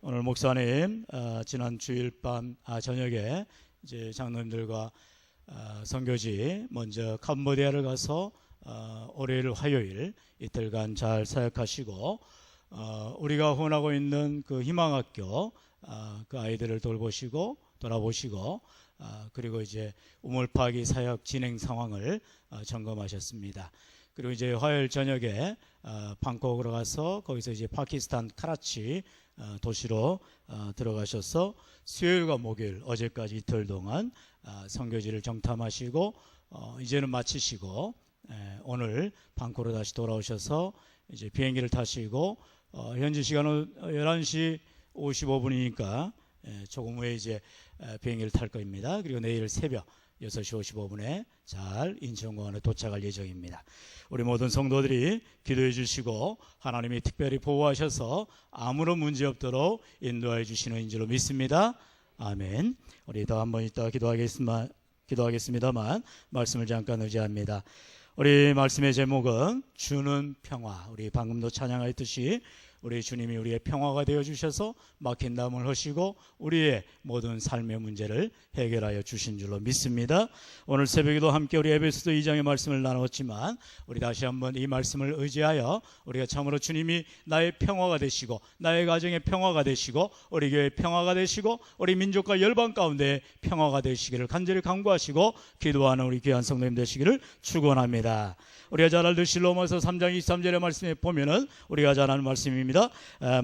오늘 목사님 지난 주일 밤 저녁에 이제 장로님들과 선교지 먼저 캄보디아를 가서 월요일 화요일 이틀간 잘 사역하시고 우리가 후원하고 있는 그 희망학교 그 아이들을 돌아보시고 그리고 이제 우물 파기 사역 진행 상황을 점검하셨습니다. 그리고 이제 화요일 저녁에 방콕으로 가서 거기서 이제 파키스탄 카라치 도시로 들어가셔서 수요일과 목요일 어제까지 이틀 동안 선교지를 정탐하시고 이제는 마치시고 오늘 방콕으로 다시 돌아오셔서 이제 비행기를 타시고 현지 시간은 11시 55분이니까 조금 후에 이제 비행기를 탈 겁니다. 그리고 내일 새벽 6시 55분에 잘 인천공항에 도착할 예정입니다. 우리 모든 성도들이 기도해 주시고 하나님이 특별히 보호하셔서 아무런 문제 없도록 인도해 주시는 줄로 믿습니다. 아멘. 우리 더 한 번 이따 기도하겠습니다만 말씀을 잠깐 의지합니다. 우리 말씀의 제목은 주는 평화. 우리 방금도 찬양하였듯이 우리 주님이 우리의 평화가 되어 주셔서 막힌 담을 하시고 우리의 모든 삶의 문제를 해결하여 주신 줄로 믿습니다. 오늘 새벽에도 함께 우리 에베소서 2장의 말씀을 나눴지만 우리 다시 한번 이 말씀을 의지하여 우리가 참으로 주님이 나의 평화가 되시고 나의 가정의 평화가 되시고 우리 교회의 평화가 되시고 우리 민족과 열방 가운데 평화가 되시기를 간절히 간구하시고 기도하는 우리 귀한 성도님 되시기를 축원합니다. 우리가 잘 알듯이 로마서 3장 23절의 말씀에 보면은 우리가 잘 아는 말씀입니다.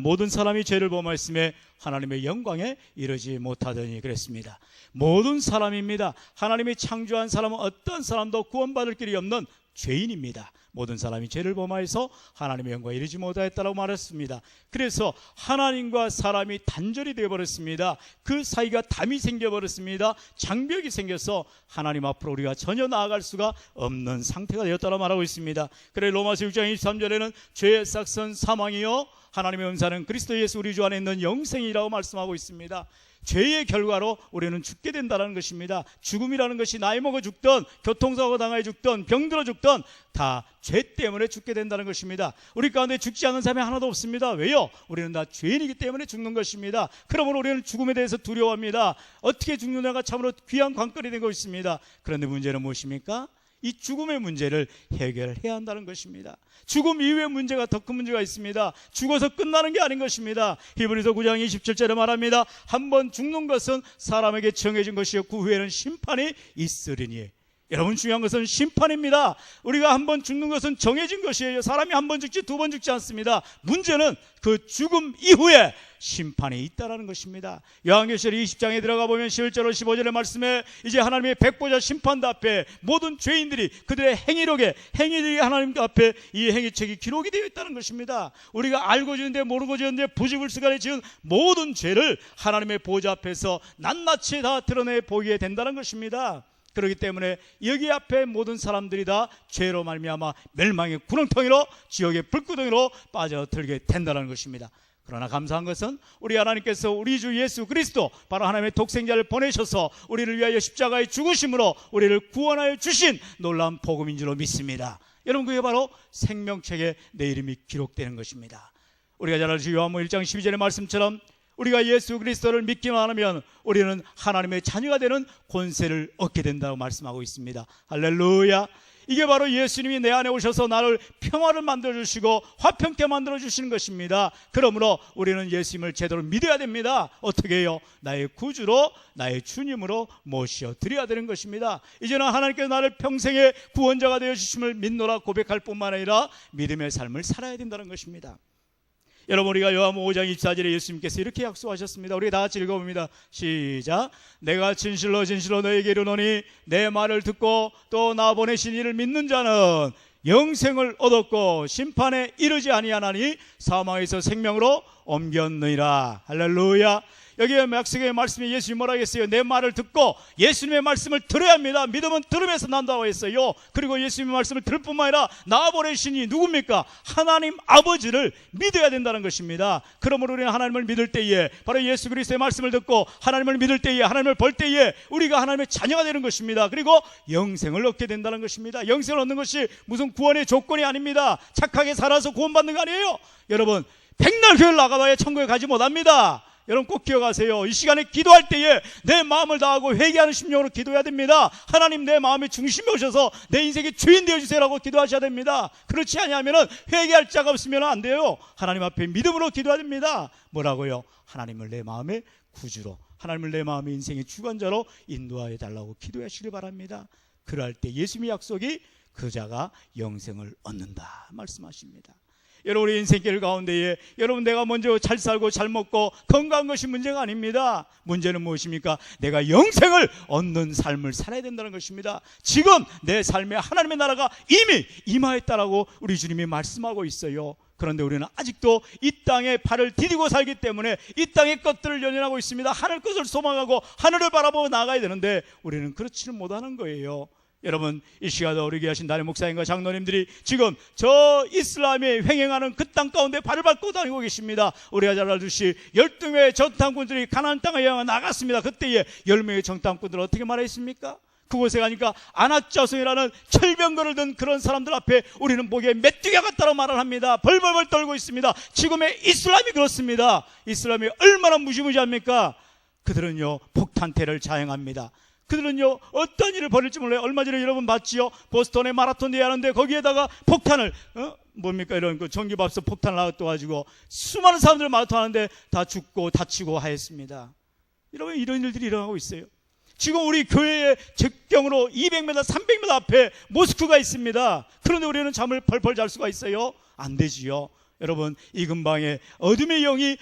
모든 사람이 죄를 범하였음에 하나님의 영광에 이르지 못하더니 그랬습니다. 모든 사람입니다. 하나님이 창조한 사람은 어떤 사람도 구원받을 길이 없는 죄인입니다. 모든 사람이 죄를 범하여서 하나님의 영광에 이르지 못하였다고 말했습니다. 그래서 하나님과 사람이 단절이 되어버렸습니다. 그 사이가 담이 생겨버렸습니다. 장벽이 생겨서 하나님 앞으로 우리가 전혀 나아갈 수가 없는 상태가 되었다고 말하고 있습니다. 그래 로마서 6장 23절에는 죄의 삭선 사망이요 하나님의 은사는 그리스도 예수 우리 주 안에 있는 영생이라고 말씀하고 있습니다. 죄의 결과로 우리는 죽게 된다는 것입니다. 죽음이라는 것이 나이 먹어 죽던 교통사고 당하여 죽던 병들어 죽던 다 죄 때문에 죽게 된다는 것입니다. 우리 가운데 죽지 않는 사람이 하나도 없습니다. 왜요? 우리는 다 죄인이기 때문에 죽는 것입니다. 그러므로 우리는 죽음에 대해서 두려워합니다. 어떻게 죽느냐가 참으로 귀한 관건이 되고 있습니다. 그런데 문제는 무엇입니까? 이 죽음의 문제를 해결해야 한다는 것입니다. 죽음 이후의 문제가 더 큰 문제가 있습니다. 죽어서 끝나는 게 아닌 것입니다. 히브리서 9장 27절에 말합니다. 한번 죽는 것은 사람에게 정해진 것이요 그 후에는 심판이 있으리니. 여러분 중요한 것은 심판입니다. 우리가 한번 죽는 것은 정해진 것이에요. 사람이 한 번 죽지 두 번 죽지 않습니다. 문제는 그 죽음 이후에 심판이 있다라는 것입니다. 요한계시록 20장에 들어가 보면 11절 15절의 말씀에 이제 하나님의 백보자 심판대 앞에 모든 죄인들이 그들의 행위들이 하나님 앞에 이 행위책이 기록이 되어 있다는 것입니다. 우리가 알고 지은데 모르고 지은데 부지불식간에 지은 모든 죄를 하나님의 보좌 앞에서 낱낱이 다 드러내 보이게 된다는 것입니다. 그렇기 때문에 여기 앞에 모든 사람들이 다 죄로 말미암아 멸망의 구렁텅이로 지옥의 불구덩이로 빠져들게 된다는 것입니다. 그러나 감사한 것은 우리 하나님께서 우리 주 예수 그리스도 바로 하나님의 독생자를 보내셔서 우리를 위하여 십자가에 죽으심으로 우리를 구원하여 주신 놀라운 복음인 줄로 믿습니다. 여러분 그게 바로 생명책에 내 이름이 기록되는 것입니다. 우리가 잘 알죠. 요한복음 1장 12절의 말씀처럼 우리가 예수 그리스도를 믿기만 하면 우리는 하나님의 자녀가 되는 권세를 얻게 된다고 말씀하고 있습니다. 할렐루야. 이게 바로 예수님이 내 안에 오셔서 나를 평화를 만들어주시고 화평케 만들어주시는 것입니다. 그러므로 우리는 예수님을 제대로 믿어야 됩니다. 어떻게 해요? 나의 구주로 나의 주님으로 모셔드려야 되는 것입니다. 이제는 하나님께서 나를 평생의 구원자가 되어주심을 믿노라 고백할 뿐만 아니라 믿음의 삶을 살아야 된다는 것입니다. 여러분 우리가 요한복음 5장 24절에 예수님께서 이렇게 약속하셨습니다. 우리 다 같이 읽어봅니다. 시작. 내가 진실로 너에게 이르노니 내 말을 듣고 또 나 보내신 이를 믿는 자는 영생을 얻었고 심판에 이르지 아니하나니 사망에서 생명으로 옮겼느니라. 할렐루야. 여기에 약속의 말씀에 예수님이 뭐라고 했어요? 내 말을 듣고 예수님의 말씀을 들어야 합니다. 믿음은 들음에서 난다고 했어요. 그리고 예수님의 말씀을 들을 뿐만 아니라 나 보내시니 누굽니까? 하나님 아버지를 믿어야 된다는 것입니다. 그러므로 우리는 하나님을 믿을 때에 바로 예수 그리스도의 말씀을 듣고 하나님을 믿을 때에 하나님을 볼 때에 우리가 하나님의 자녀가 되는 것입니다. 그리고 영생을 얻게 된다는 것입니다. 영생을 얻는 것이 무슨 구원의 조건이 아닙니다. 착하게 살아서 구원받는 거 아니에요. 여러분 백날 교회를 나가봐야 천국에 가지 못합니다. 여러분 꼭 기억하세요. 이 시간에 기도할 때에 내 마음을 다하고 회개하는 심령으로 기도해야 됩니다. 하나님 내 마음의 중심에 오셔서 내 인생의 주인 되어주세요라고 기도하셔야 됩니다. 그렇지 않으면 회개할 자가 없으면 안 돼요. 하나님 앞에 믿음으로 기도해야 됩니다. 뭐라고요? 하나님을 내 마음의 구주로, 하나님을 내 마음의 인생의 주관자로 인도하여 달라고 기도하시길 바랍니다. 그럴 때 예수님의 약속이 그 자가 영생을 얻는다 말씀하십니다. 여러분의 인생길 가운데에 여러분 내가 먼저 잘 살고 잘 먹고 건강한 것이 문제가 아닙니다. 문제는 무엇입니까? 내가 영생을 얻는 삶을 살아야 된다는 것입니다. 지금 내 삶에 하나님의 나라가 이미 임하였다라고 우리 주님이 말씀하고 있어요. 그런데 우리는 아직도 이 땅에 발을 디디고 살기 때문에 이 땅의 것들을 연연하고 있습니다. 하늘 것을 소망하고 하늘을 바라보고 나아가야 되는데 우리는 그렇지는 못하는 거예요. 여러분 이 시간에 우리 계신 담임 목사님과 장로님들이 지금 저 이슬람에 횡행하는 그 땅 가운데 발을 밟고 다니고 계십니다. 우리가 잘 알듯이 12명의 정탐꾼들이 가나안 땅을 향해 나갔습니다. 그때에 10명의 정탐꾼들은 어떻게 말했습니까? 그곳에 가니까 안악자손이라는 철병거를 든 그런 사람들 앞에 우리는 보기에 메뚜기와 같다고 말을 합니다. 벌벌벌 떨고 있습니다. 지금의 이슬람이 그렇습니다. 이슬람이 얼마나 무시무시합니까? 그들은요 폭탄테러를 자행합니다. 그들은요 어떤 일을 벌일지 몰라요. 얼마 전에 여러분 봤지요? 보스턴에 마라톤 대회 하는데 거기에다가 폭탄을 뭡니까 이런 그 전기밥솥 폭탄을 놔둬가지고 수많은 사람들 마라톤 하는데 다 죽고 다치고 하였습니다. 여러분 이런 일들이 일어나고 있어요. 지금 우리 교회의 적경으로 200m 300m 앞에 모스크가 있습니다. 그런데 우리는 잠을 펄펄 잘 수가 있어요? 안 되지요. 여러분 이 근방에 어둠의 영이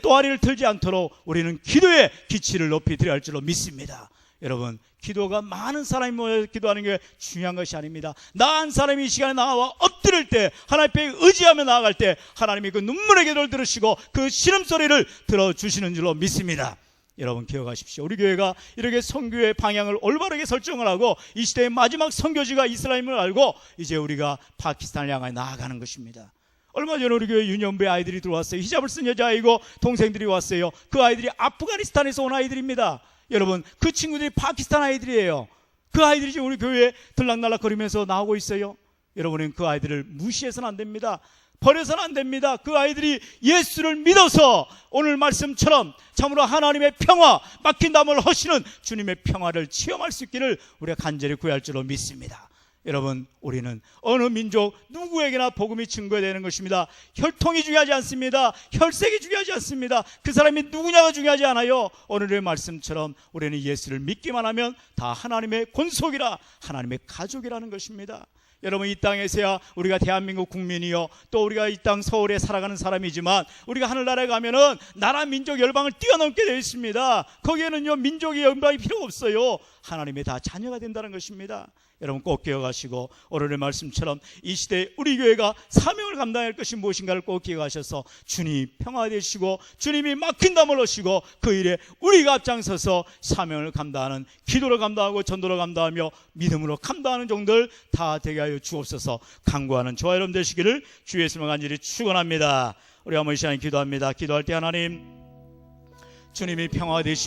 또아리를 틀지 않도록 우리는 기도의 기치를 높이 드려야 할 줄로 믿습니다. 여러분 기도가 많은 사람이 모여 기도하는 게 중요한 것이 아닙니다. 나 한 사람이 이 시간에 나와 엎드릴 때 하나님 앞에 의지하며 나아갈 때 하나님이 그 눈물의 기도를 들으시고 그 신음소리를 들어주시는 줄로 믿습니다. 여러분 기억하십시오. 우리 교회가 이렇게 선교의 방향을 올바르게 설정을 하고 이 시대의 마지막 선교지가 이스라엘임을 알고 이제 우리가 파키스탄을 향해 나아가는 것입니다. 얼마 전에 우리 교회 유년부의 아이들이 들어왔어요. 히잡을 쓴 여자아이고 동생들이 왔어요. 그 아이들이 아프가니스탄에서 온 아이들입니다. 여러분 그 친구들이 파키스탄 아이들이에요. 그 아이들이 지금 우리 교회에 들락날락거리면서 나오고 있어요. 여러분은 그 아이들을 무시해서는 안 됩니다. 버려서는 안 됩니다. 그 아이들이 예수를 믿어서 오늘 말씀처럼 참으로 하나님의 평화, 막힌 담을 허시는 주님의 평화를 체험할 수 있기를 우리가 간절히 구할 줄로 믿습니다. 여러분 우리는 어느 민족 누구에게나 복음이 증거되는 것입니다. 혈통이 중요하지 않습니다. 혈색이 중요하지 않습니다. 그 사람이 누구냐가 중요하지 않아요. 오늘의 말씀처럼 우리는 예수를 믿기만 하면 다 하나님의 권속이라 하나님의 가족이라는 것입니다. 여러분 이 땅에서야 우리가 대한민국 국민이요 또 우리가 이 땅 서울에 살아가는 사람이지만 우리가 하늘나라에 가면은 나라 민족 열방을 뛰어넘게 되어 있습니다. 거기에는요 민족의 열방이 필요 없어요. 하나님의 다 자녀가 된다는 것입니다. 여러분 꼭 기억하시고 오늘의 말씀처럼 이 시대에 우리 교회가 사명을 감당할 것이 무엇인가를 꼭 기억하셔서 주님이 평화 되시고 주님이 막힌 담을 하시고 그 일에 우리가 앞장서서 사명을 감당하는 기도를 감당하고 전도를 감당하며 믿음으로 감당하는 종들 다 되게 하여 주옵소서. 간구하는 저와 여러분 되시기를 주 예수님을 간절히 축원합니다. 우리 한번 이 시간에 기도합니다. 기도할 때 하나님 주님이 평화 되시